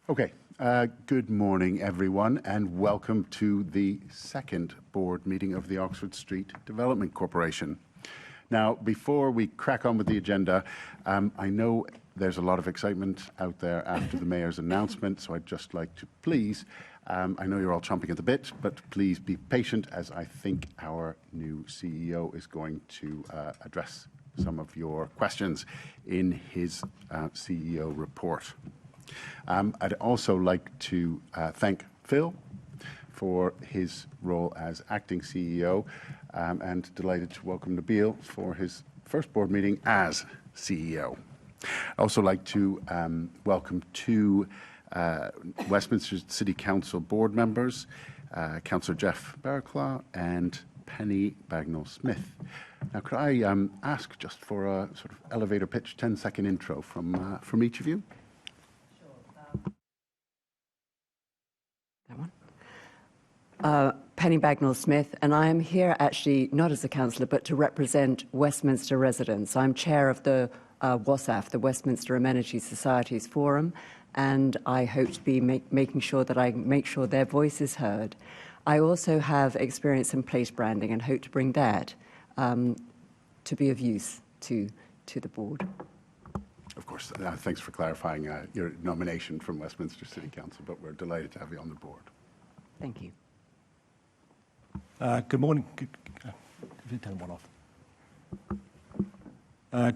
Okay, good morning everyone and welcome to the second board meeting of the Oxford Street Development Corporation. Now, before we crack on with the agenda, I know there's a lot of excitement out there after the Mayor's announcement, so I'd just like to please, I know you're all chomping at the bit, but please be patient as I think our new CEO is going to address some of your questions in his CEO report. I'd also like to thank Phil for his role as acting CEO and delighted to welcome Nabil for his first board meeting as CEO. I'd also like to welcome two Westminster City Council board members, Councillor Jeff Barraclough and Penny Bagnall-Smith. Now, could I ask just for a sort of elevator pitch, 10-second intro from each of you? That one. Penny Bagnall-Smith, and I am here actually not as a councillor but to represent Westminster residents. I'm chair of the WASAF, the Westminster Amenity Societies Forum, and I hope to be making sure that I make sure their voice is heard. I also have experience in place branding and hope to bring that to be of use to the board. Of course, thanks for clarifying your nomination from Westminster City Council, but we're delighted to have you on the board. Thank you. Good morning. Turn one off.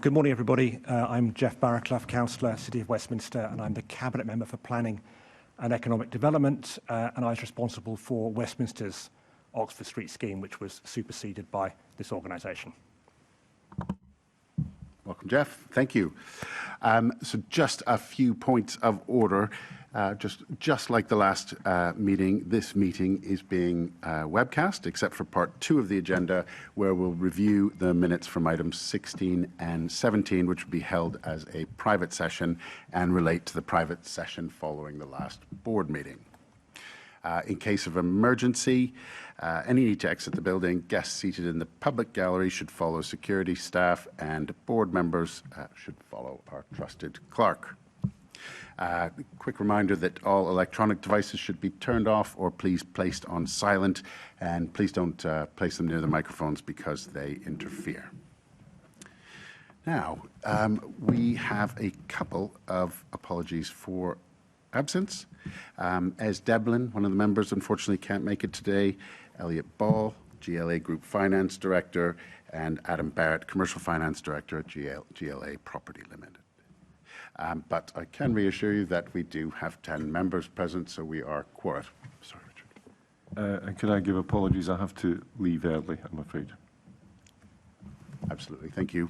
Good morning, everybody. I'm Jeff Barraclough, Councillor, City of Westminster, and I'm the Cabinet Member for Planning and Economic Development, and I was responsible for Westminster's Oxford Street scheme, which was superseded by this organisation. Welcome, Jeff. Thank you. So just a few points of order. Just like the last meeting, this meeting is being webcast, except for part 2 of the agenda, where we'll review the minutes from items 16 and 17, which will be held as a private session and relate to the private session following the last board meeting. In case of emergency, any need to exit the building, guests seated in the public gallery should follow security staff and board members should follow our trusted clerk. Quick reminder that all electronic devices should be turned off or please placed on silent, and please don't place them near the microphones because they interfere. Now, we have a couple of apologies for absence. As Devlin, one of the members, unfortunately can't make it today, Elliot Ball, GLA Group Finance Director, and Adam Barrett, Commercial Finance Director at GLA Property Limited. But I can reassure you that we do have 10 members present, so we are quorate. Sorry, Richard. And can I give apologies? I have to leave early, I'm afraid. Absolutely. Thank you.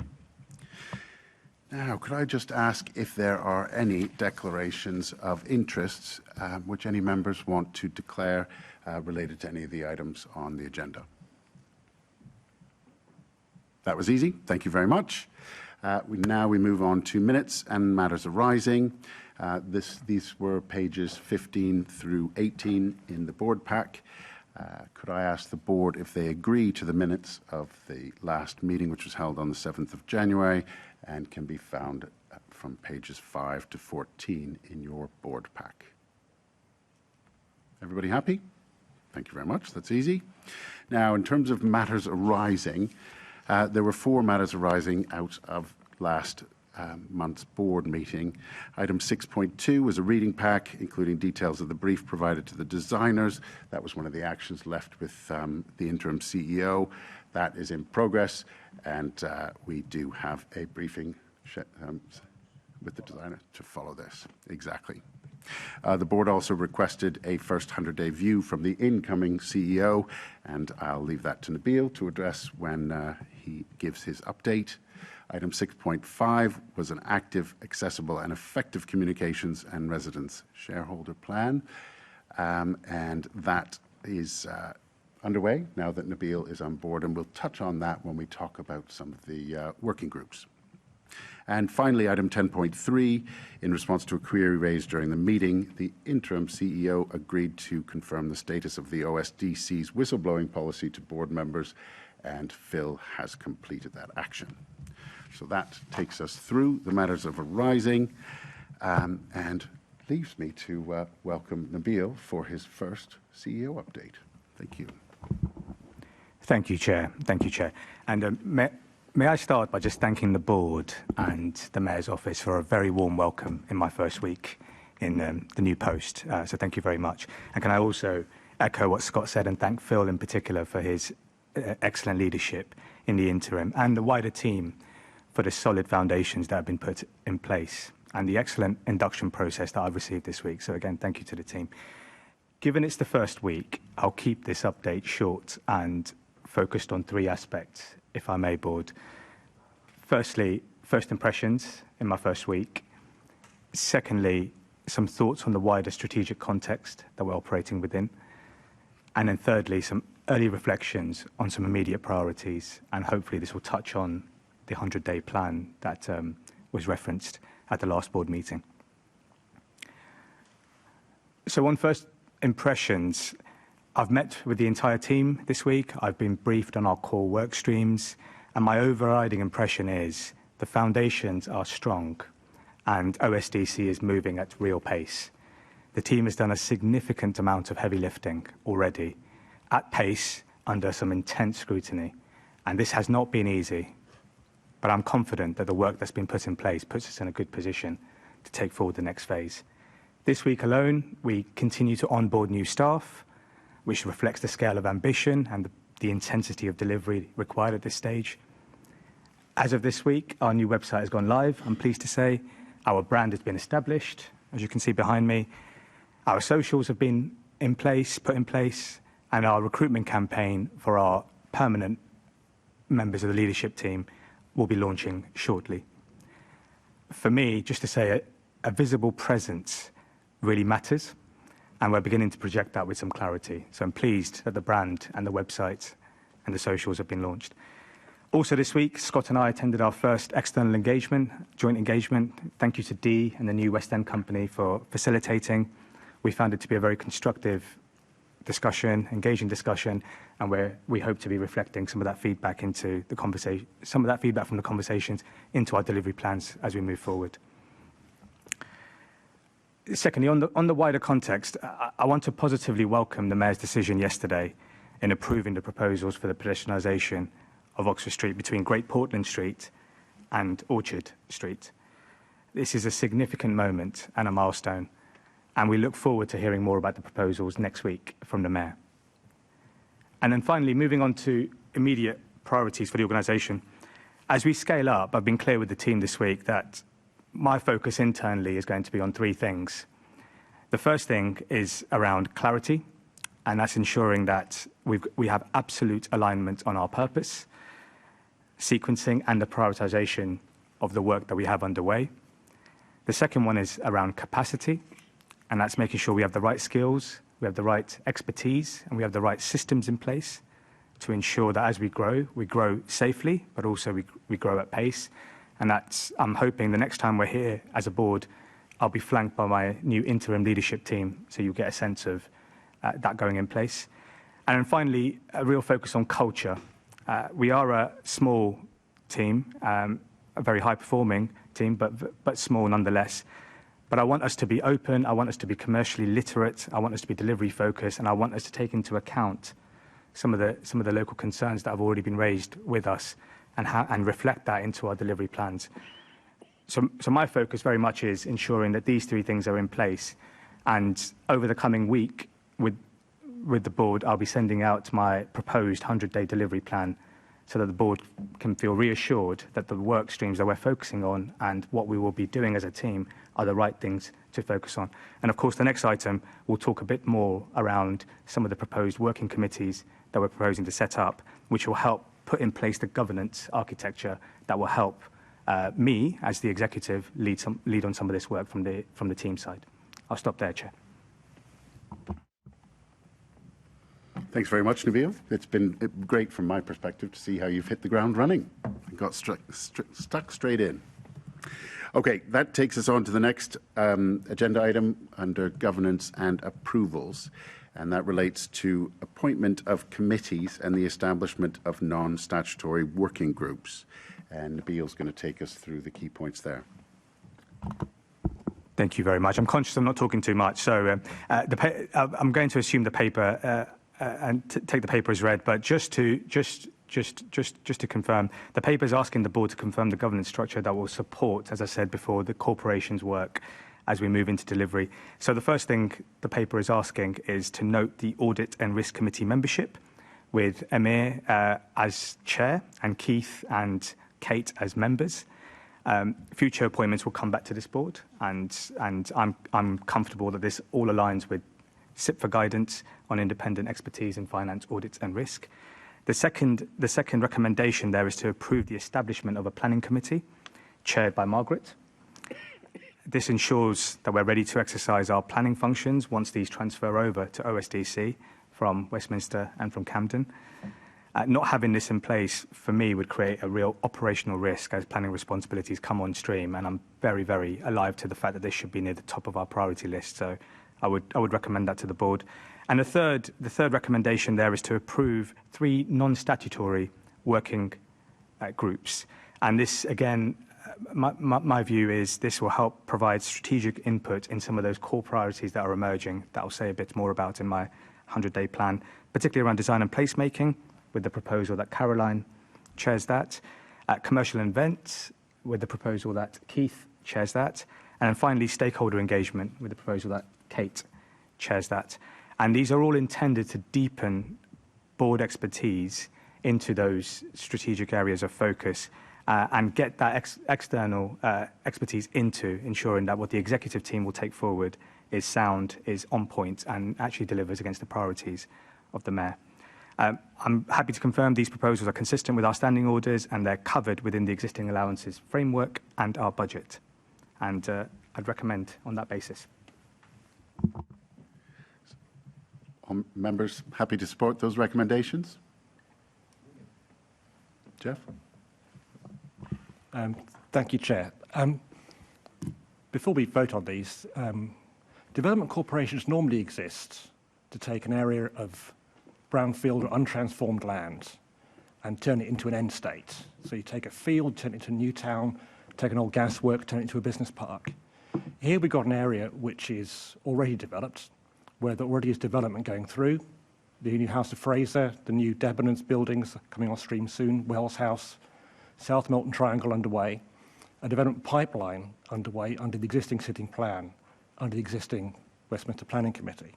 Now, could I just ask if there are any declarations of interests which any members want to declare related to any of the items on the agenda? That was easy. Thank you very much. Now we move on to minutes and matters arising. These were pages 15 through 18 in the board pack. Could I ask the board if they agree to the minutes of the last meeting, which was held on the 7th of January and can be found from pages 5 to 14 in your board pack? Everybody happy? Thank you very much. That's easy. Now, in terms of matters arising, there were 4 matters arising out of last month's board meeting. Item 6.2 was a reading pack, including details of the brief provided to the designers. That was one of the actions left with the interim CEO. That is in progress, and we do have a briefing with the designer to follow this. Exactly. The board also requested a first 100-day view from the incoming CEO, and I'll leave that to Nabil to address when he gives his update. Item 6.5 was an active, accessible and effective communications and residence shareholder plan, and that is underway now that Nabil is on board, and we'll touch on that when we talk about some of the working groups. And finally, item 10.3, in response to a query raised during the meeting, the interim CEO agreed to confirm the status of the OSDC's whistleblowing policy to board members, and Phil has completed that action. So that takes us through the matters of arising, and leaves me to welcome Nabil for his first CEO update. Thank you. Thank you, Chair. Thank you, Chair. And may I start by just thanking the board and the Mayor's office for a very warm welcome in my first week in the new post. So thank you very much. And can I also echo what Scott said and thank Phil in particular for his excellent leadership in the interim and the wider team for the solid foundations that have been put in place and the excellent induction process that I've received this week. So again, thank you to the team. Given it's the first week, I'll keep this update short and focused on three aspects, if I may, board. Firstly, first impressions in my first week. Secondly, some thoughts on the wider strategic context that we're operating within. And then thirdly, some early reflections on some immediate priorities. And hopefully this will touch on the 100-day plan that was referenced at the last board meeting. So on first impressions, I've met with the entire team this week. I've been briefed on our core work streams, and my overriding impression is the foundations are strong and OSDC is moving at real pace. The team has done a significant amount of heavy lifting already, at pace, under some intense scrutiny, and this has not been easy. But I'm confident that the work that's been put in place puts us in a good position to take forward the next phase. This week alone, we continue to onboard new staff, which reflects the scale of ambition and the intensity of delivery required at this stage. As of this week, our new website has gone live, I'm pleased to say. Our brand has been established, as you can see behind me. Our socials have been put in place, and our recruitment campaign for our permanent members of the leadership team will be launching shortly. For me, just to say, a visible presence really matters, and we're beginning to project that with some clarity. So I'm pleased that the brand and the website and the socials have been launched. Also this week, Scott and I attended our first external joint engagement. Thank you to Dee and the new West End company for facilitating. We found it to be a very constructive discussion, engaging discussion, and we hope to be reflecting some of that feedback into the conversation, some of that feedback from the conversations into our delivery plans as we move forward. Secondly, on the wider context, I want to positively welcome the Mayor's decision yesterday in approving the proposals for the pedestrianisation of Oxford Street between Great Portland Street and Orchard Street. This is a significant moment and a milestone, and we look forward to hearing more about the proposals next week from the Mayor. And then finally, moving on to immediate priorities for the organisation. As we scale up, I've been clear with the team this week that my focus internally is going to be on three things. The first thing is around clarity, and that's ensuring that we have absolute alignment on our purpose, sequencing and the prioritisation of the work that we have underway. The second one is around capacity, and that's making sure we have the right skills, we have the right expertise, and we have the right systems in place to ensure that as we grow safely, but also we grow at pace. And that's, I'm hoping the next time we're here as a board, I'll be flanked by my new interim leadership team, so you'll get a sense of that going in place. And then finally, a real focus on culture. We are a small team, a very high-performing team, but small nonetheless. But I want us to be open, I want us to be commercially literate, I want us to be delivery-focused, and I want us to take into account some of the local concerns that have already been raised with us and reflect that into our delivery plans. So my focus very much is ensuring that these three things are in place. And over the coming week, with the board, I'll be sending out my proposed 100-day delivery plan so that the board can feel reassured that the work streams that we're focusing on and what we will be doing as a team are the right things to focus on. And of course, the next item, we'll talk a bit more around some of the proposed working committees that we're proposing to set up, which will help put in place the governance architecture that will help me, as the executive, lead on some of this work from the team side. I'll stop there, Chair. Thanks very much, Nabil. It's been great from my perspective to see how you've hit the ground running and got stuck straight in. Okay, that takes us on to the next agenda item under governance and approvals, and that relates to appointment of committees and the establishment of non-statutory working groups. And Nabil's going to take us through the key points there. Thank you very much. I'm conscious I'm not talking too much, so I'm going to assume the paper and take the paper as read. But just to confirm, the paper is asking the board to confirm the governance structure that will support, as I said before, the corporation's work as we move into delivery. So the first thing the paper is asking is to note the Audit and Risk Committee membership, with Emir as chair and Keith and Kate as members. Future appointments will come back to this board, and I'm comfortable that this all aligns with SIP for guidance on independent expertise in finance, audit and risk. The second recommendation there is to approve the establishment of a planning committee chaired by Margaret. This ensures that we're ready to exercise our planning functions once these transfer over to OSDC from Westminster and from Camden. Not having this in place, for me, would create a real operational risk as planning responsibilities come on stream, and I'm very, very alive to the fact that this should be near the top of our priority list. So I would recommend that to the board. And the third recommendation there is to approve 3 non-statutory working groups. And this, again, my view is this will help provide strategic input in some of those core priorities that are emerging that I'll say a bit more about in my 100-day plan, particularly around design and placemaking, with the proposal that Caroline chairs that, commercial events, with the proposal that Keith chairs that, and then finally stakeholder engagement, with the proposal that Kate chairs that. And these are all intended to deepen board expertise into those strategic areas of focus and get that external expertise into ensuring that what the executive team will take forward is sound, is on point, and actually delivers against the priorities of the Mayor. I'm happy to confirm these proposals are consistent with our standing orders and they're covered within the existing allowances framework and our budget. And I'd recommend on that basis. Members happy to support those recommendations? Jeff? Thank you, Chair. Before we vote on these, development corporations normally exist to take an area of brownfield or untransformed land and turn it into an end state. So you take a field, turn it into a new town, take an old gas work, turn it into a business park. Here we've got an area which is already developed, where there already is development going through. The new House of Fraser, the new Debenhams buildings coming on stream soon, Wells House, South Milton Triangle underway, a development pipeline underway under the existing sitting plan, under the existing Westminster Planning Committee.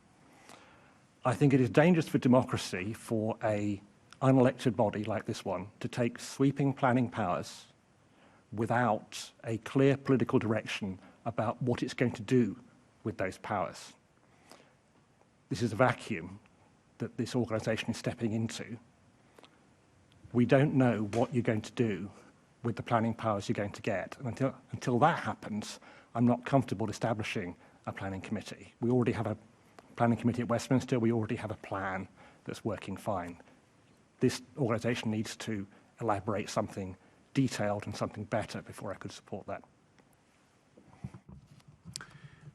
I think it is dangerous for democracy for an unelected body like this one to take sweeping planning powers without a clear political direction about what it's going to do with those powers. This is a vacuum that this organisation is stepping into. We don't know what you're going to do with the planning powers you're going to get. And until that happens, I'm not comfortable establishing a planning committee. We already have a planning committee at Westminster. We already have a plan that's working fine. This organisation needs to elaborate something detailed and something better before I could support that.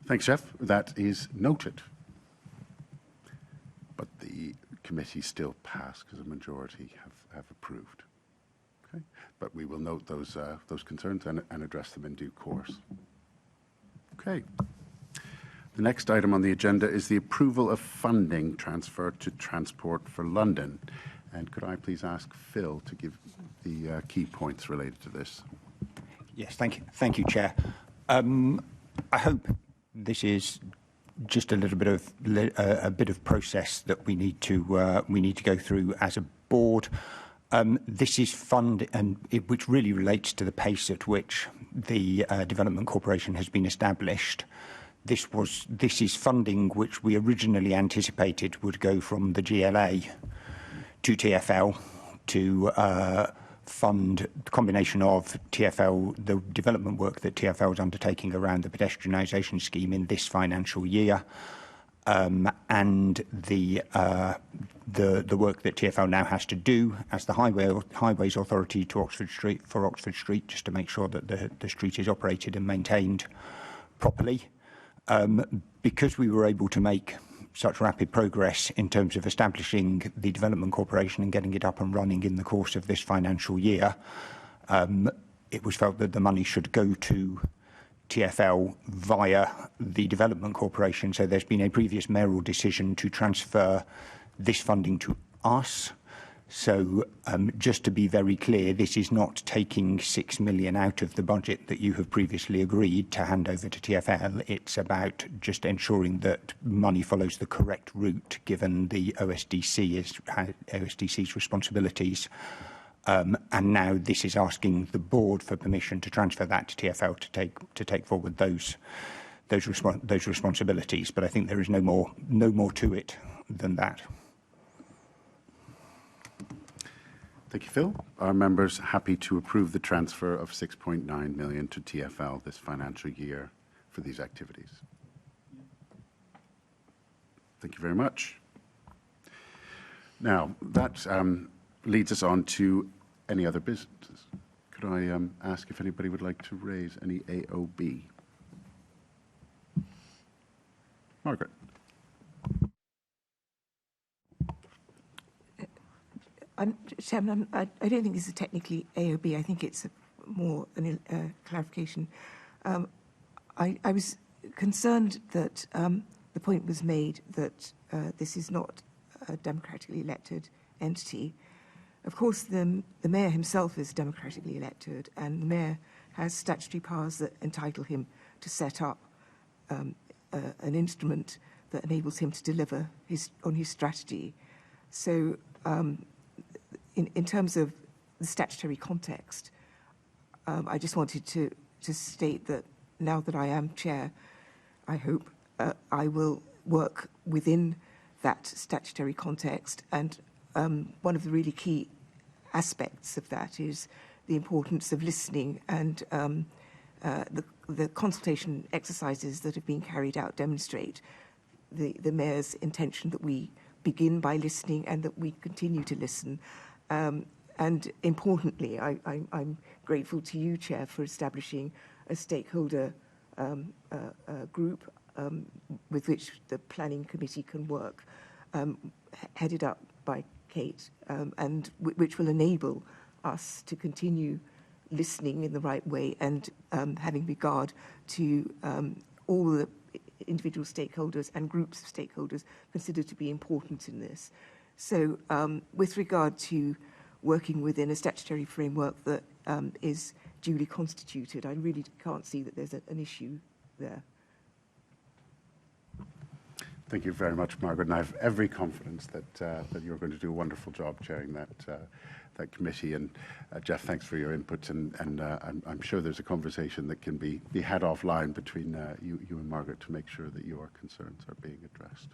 Thanks, Jeff. That is noted. But the committee still passed because a majority have approved. Okay? But we will note those concerns and address them in due course. Okay. The next item on the agenda is the approval of funding transfer to Transport for London. And could I please ask Phil to give the key points related to this? Yes, thank you, Chair. I hope this is just a little bit of process that we need to go through as a board. This is fund which really relates to the pace at which the Development Corporation has been established. This is funding which we originally anticipated would go from the GLA to TfL to fund the combination of TfL, the development work that TfL is undertaking around the pedestrianisation scheme in this financial year, and the work that TfL now has to do as the Highways Authority to Oxford Street, just to make sure that the street is operated and maintained properly. Because we were able to make such rapid progress in terms of establishing the Development Corporation and getting it up and running in the course of this financial year, it was felt that the money should go to TfL via the Development Corporation. So there's been a previous mayoral decision to transfer this funding to us. So just to be very clear, this is not taking 6 million out of the budget that you have previously agreed to hand over to TfL. It's about just ensuring that money follows the correct route given the OSDC's responsibilities. And now this is asking the board for permission to transfer that to TfL to take forward those responsibilities. But I think there is no more to it than that. Thank you, Phil. Are members happy to approve the transfer of 6.9 million to TfL this financial year for these activities? Thank you very much. Now, that leads us on to any other businesses. Could I ask if anybody would like to raise any AOB? Margaret. Chairman, I don't think this is technically AOB. I think it's more a clarification. I was concerned that the point was made that this is not a democratically elected entity. Of course, the mayor himself is democratically elected, and the mayor has statutory powers that entitle him to set up an instrument that enables him to deliver on his strategy. So in terms of the statutory context, I just wanted to state that now that I am chair, I hope I will work within that statutory context. And one of the really key aspects of that is the importance of listening, and the consultation exercises that have been carried out demonstrate the mayor's intention that we begin by listening and that we continue to listen. And importantly, I'm grateful to you, Chair, for establishing a stakeholder group with which the Planning Committee can work, headed up by Kate, and which will enable us to continue listening in the right way and having regard to all the individual stakeholders and groups of stakeholders considered to be important in this. So with regard to working within a statutory framework that is duly constituted, I really can't see that there's an issue there. Thank you very much, Margaret. And I have every confidence that you're going to do a wonderful job chairing that committee. And Jeff, thanks for your input. And I'm sure there's a conversation that can be had offline between you and Margaret to make sure that your concerns are being addressed.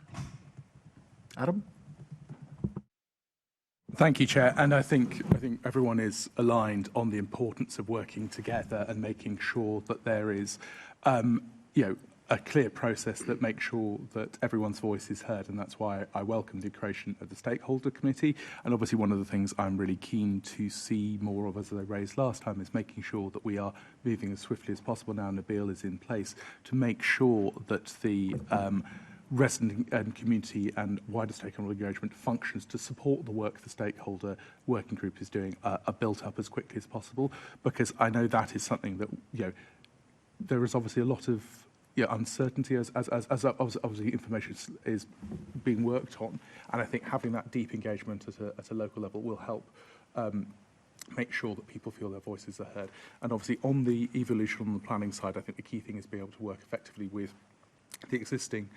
Adam? Thank you, Chair. And I think everyone is aligned on the importance of working together and making sure that there is, a clear process that makes sure that everyone's voice is heard. And that's why I welcome the creation of the Stakeholder Committee. And obviously one of the things I'm really keen to see more of, as I raised last time, is making sure that we are moving as swiftly as possible now Nabil is in place to make sure that the resident and community and wider stakeholder engagement functions to support the work the stakeholder working group is doing are built up as quickly as possible, because I know that is something that, there is obviously a lot of uncertainty as obviously information is being worked on, and I think having that deep engagement at a local level will help make sure that people feel their voices are heard. And obviously on the evolution on the planning side, I think the key thing is being able to work effectively with the existing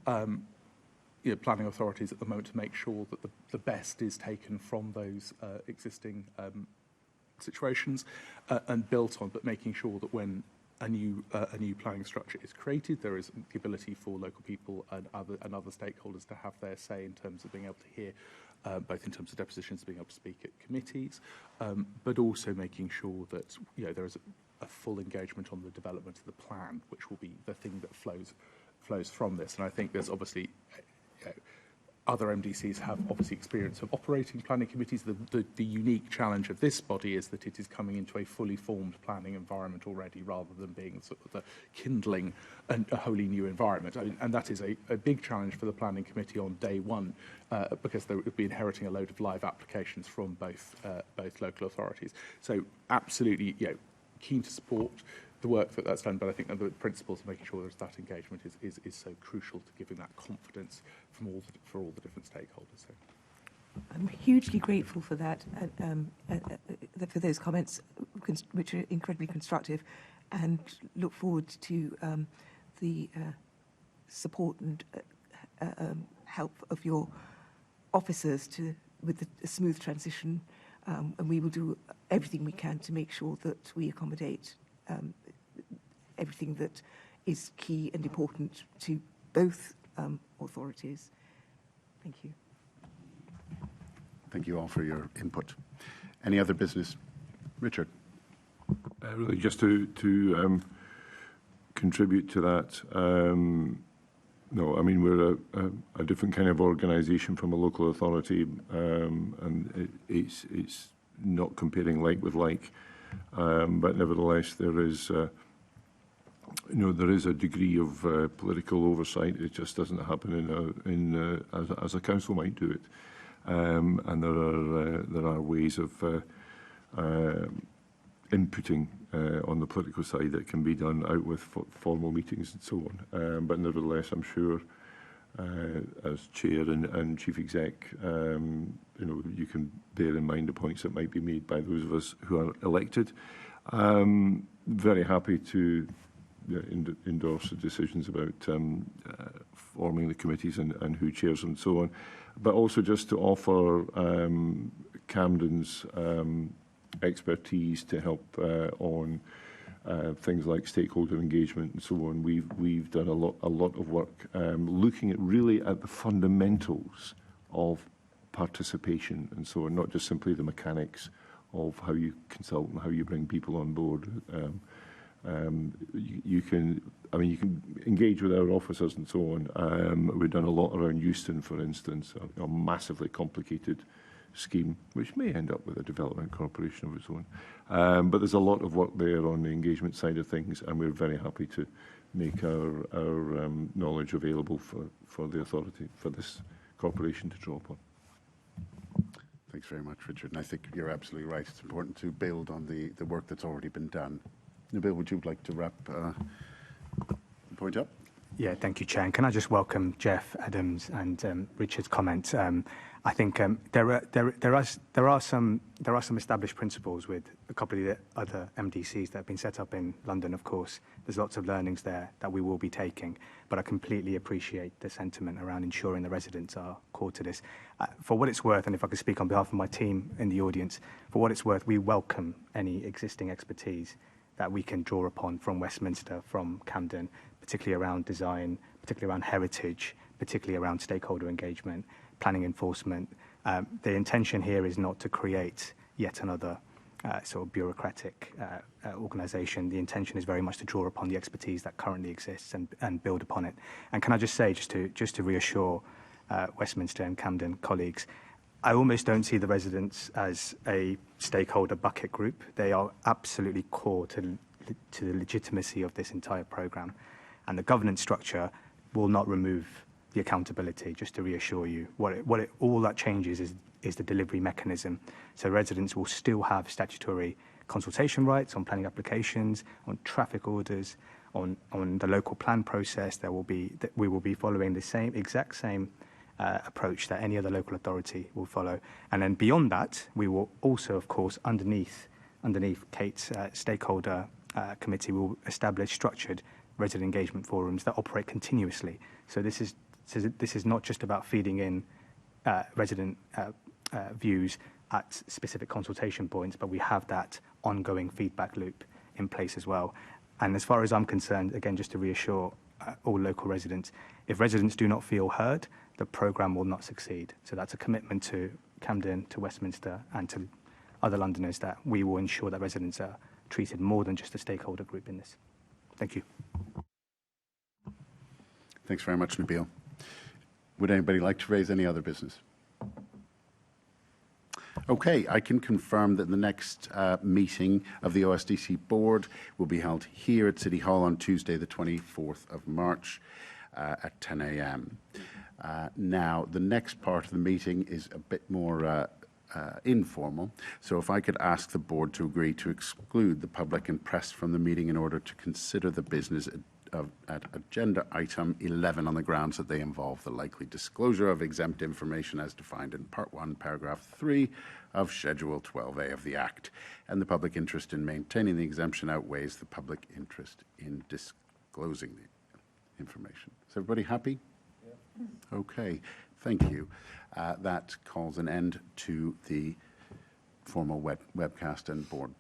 planning authorities at the moment to make sure that the best is taken from those existing situations and built on, but making sure that when a new planning structure is created, there is the ability for local people and other stakeholders to have their say in terms of being able to hear, both in terms of depositions, being able to speak at committees, but also making sure that there is a full engagement on the development of the plan, which will be the thing that flows from this. And I think there's obviously other MDCs have obviously experience of operating planning committees. The unique challenge of this body is that it is coming into a fully formed planning environment already, rather than being sort of the kindling a wholly new environment. And that is a big challenge for the planning committee on day one, because they would be inheriting a load of live applications from both local authorities. So absolutely, keen to support the work that's done, but I think that the principles of making sure there's that engagement is so crucial to giving that confidence for all the different stakeholders. So. I'm hugely grateful for that, for those comments, which are incredibly constructive, and look forward to the support and help of your officers with a smooth transition, and we will do everything we can to make sure that we accommodate everything that is key and important to both authorities. Thank you. Thank you all for your input. Any other business? Richard. Really, just to contribute to that. No, I mean, we're a different kind of organisation from a local authority, and it's not comparing like with like, but nevertheless, there is, there is a degree of political oversight. It just doesn't happen as a council might do it. And there are ways of inputting on the political side that can be done out with formal meetings and so on. But nevertheless, I'm sure, as chair and chief exec, you can bear in mind the points that might be made by those of us who are elected. Very happy to endorse the decisions about forming the committees and who chairs them and so on. But also just to offer Camden's expertise to help on things like stakeholder engagement and so on. We've done a lot of work looking at the fundamentals of participation and so on, not just simply the mechanics of how you consult and how you bring people on board. You can engage with our officers and so on. We've done a lot around Euston, for instance, a massively complicated scheme, which may end up with a development corporation of its own. But there's a lot of work there on the engagement side of things, and we're very happy to make our knowledge available for the authority, for this corporation to draw upon. Thanks very much, Richard. And I think you're absolutely right. It's important to build on the work that's already been done. Nabil, would you like to wrap the point up? Yeah, thank you, Chair. And can I just welcome Jeff, Adams, and Richard's comments? I think there are some established principles with a couple of the other MDCs that have been set up in London. Of course, there's lots of learnings there that we will be taking. But I completely appreciate the sentiment around ensuring the residents are core to this. For what it's worth, and if I could speak on behalf of my team in the audience, for what it's worth, we welcome any existing expertise that we can draw upon from Westminster, from Camden, particularly around design, particularly around heritage, particularly around stakeholder engagement, planning enforcement. The intention here is not to create yet another sort of bureaucratic organisation. The intention is very much to draw upon the expertise that currently exists and build upon it. And can I just say, just to reassure Westminster and Camden colleagues, I almost don't see the residents as a stakeholder bucket group. They are absolutely core to the legitimacy of this entire programme. And the governance structure will not remove the accountability, just to reassure you. All that changes is the delivery mechanism. So residents will still have statutory consultation rights on planning applications, on traffic orders, on the local plan process. We will be following the exact same approach that any other local authority will follow. And then beyond that, we will also, of course, underneath Kate's stakeholder committee, will establish structured resident engagement forums that operate continuously. So this is not just about feeding in resident views at specific consultation points, but we have that ongoing feedback loop in place as well. And as far as I'm concerned, again, just to reassure all local residents, if residents do not feel heard, the programme will not succeed. So that's a commitment to Camden, to Westminster, and to other Londoners that we will ensure that residents are treated more than just a stakeholder group in this. Thank you. Thanks very much, Nabil. Would anybody like to raise any other business? Okay, I can confirm that the next meeting of the OSDC board will be held here at City Hall on Tuesday, the 24th of March at 10 a.m. Now, the next part of the meeting is a bit more informal. So if I could ask the board to agree to exclude the public and press from the meeting in order to consider the business at agenda item 11 on the grounds that they involve the likely disclosure of exempt information as defined in Part 1, Paragraph 3 of Schedule 12A of the Act, and the public interest in maintaining the exemption outweighs the public interest in disclosing the information. Is everybody happy? Yeah. Okay, thank you. That calls an end to the formal webcast and board